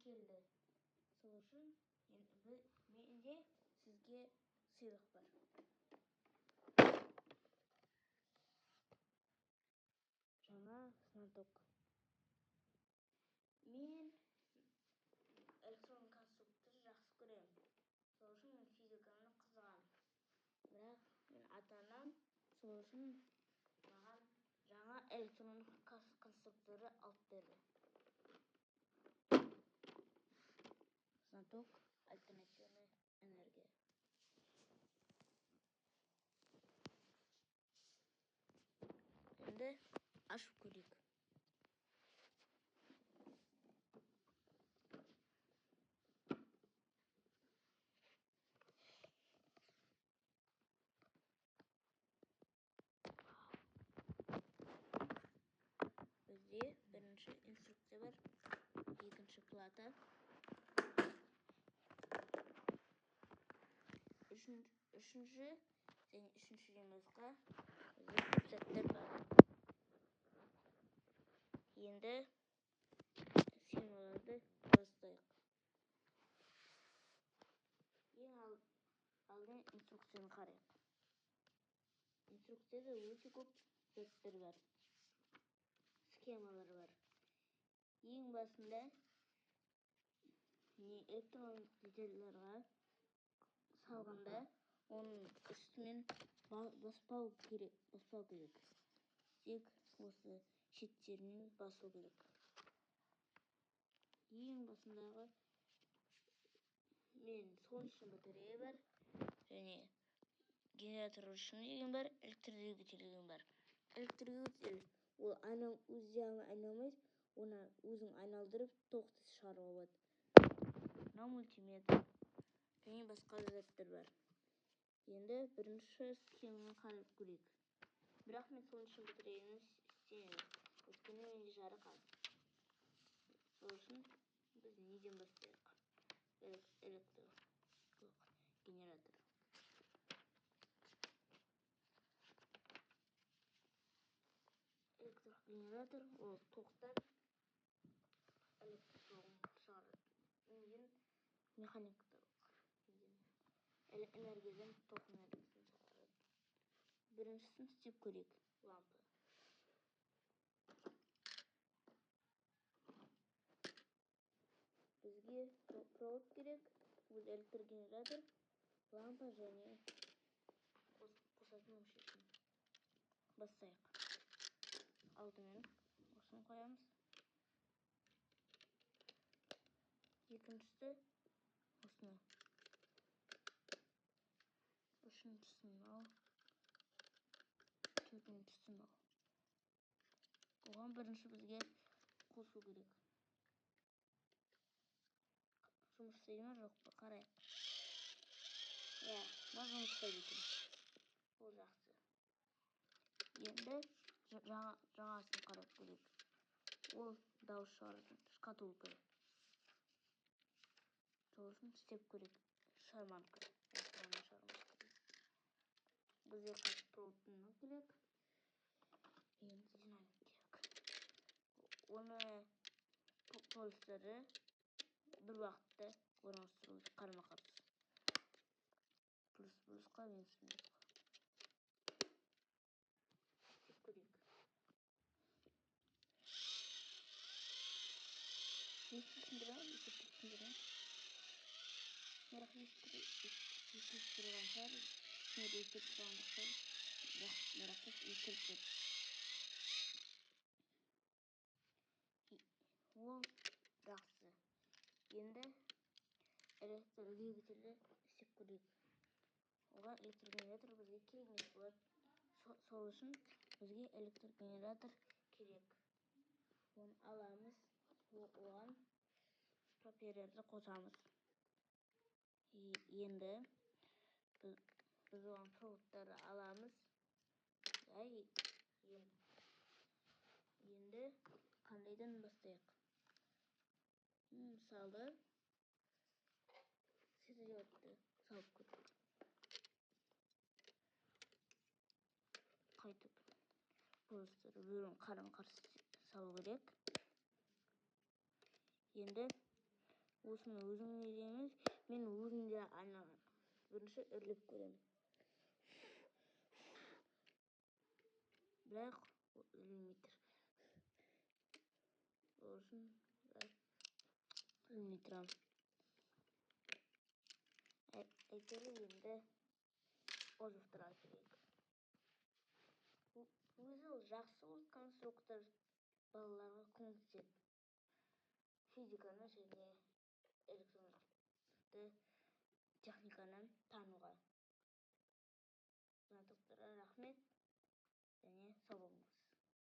келді. Сол үшін менде сізге сыйлық бар. Жаңа знаток. Мен электронный конструкторды жақсы көремін. Сол үшін мен физиканы қызығамын. Бірақ мен ата-анам сол үшін маған жаңа электронный конструкторды алып берді. Знаток альтернативная энергия. Енді ашып көрейік. Бізде бірінші инструкция бар, екінші плата, үшінші жұмысқа бізде көп заттар бар. Енді схемаларды бастайық. Ең алдымен инструкцияны қарайық. Инструкцияда өте көп заттар бар, схемалар бар. Ең басында электрондық детальдарға салғанда оның үстімен баспау керек. Тек осы шеттерінен басу керек. Ең басындағы мен солнечный батарея бар, және генератор үшін деген бар, электродвигатель деген бар. Электродвигатель ол өзі айналмайды, оны өзің айналдырып тоқты шығаруға болады. Мынау мультиметр және басқа заттар бар. Енді бірінші схеманы қарап көрейік. Бірақ мен солнечный батареяны істемеймін, өйткені менде жарық аз. Сол үшін біз неден бастайық? Генератор. Электрогенератор ол тоқтан электр тоғын шығарады. Энергиядан ток энергиясын шығарады. Біріншісін істеп көрейік. Лампа. Бізге провод керек, бұл электрогенератор, лампа және қосатын мүшесін. Бастайық. Алдымен осыны қоямыз. Екіншісі осыны. Үшіншісін ал. Төртіншісін ал. Оған бірінші бізге қосу керек. Жұмыс істейді ме, жоқ па? Қарайық. Жұмыс істейді екен. Ол жақсы. Енді жаңасын қарап көрейік. Ол дауыс шығаратын шкатулка. Сол үшін істеп көрейік. Шарманка. Бізге қазір проводтың керек. Енді динамик керек. Оны полюстері бір уақытта орналастырылды, қарама-қарсы. Плюс-плюсқа, минус-минусқа. Істеп көрейік. Есіп ол жақсы. Енді электродвигательді істеп көрейік. Оған электрогенератор бізге керек емес болады. Сол үшін бізге электрогенератор керек. Оны аламыз, оған пропеллерді қосамыз. Енді біз оған проводтарды аламыз. Енді қандайдан бастайық? Мысалы, светодиодты салып көрейік. Қайтып полюстері бөлін қарым-қарсы салу керек. Енді осыны өзіңе емес, мен өзімде бірінші үрлеп көремін. Бірақ ілмей тұр. Осын ілмей тұрамын. Әйтеуір енді озықтыра керек. Өзі жақсы ол конструктор балаларға көмектеседі. Физиканы және электронды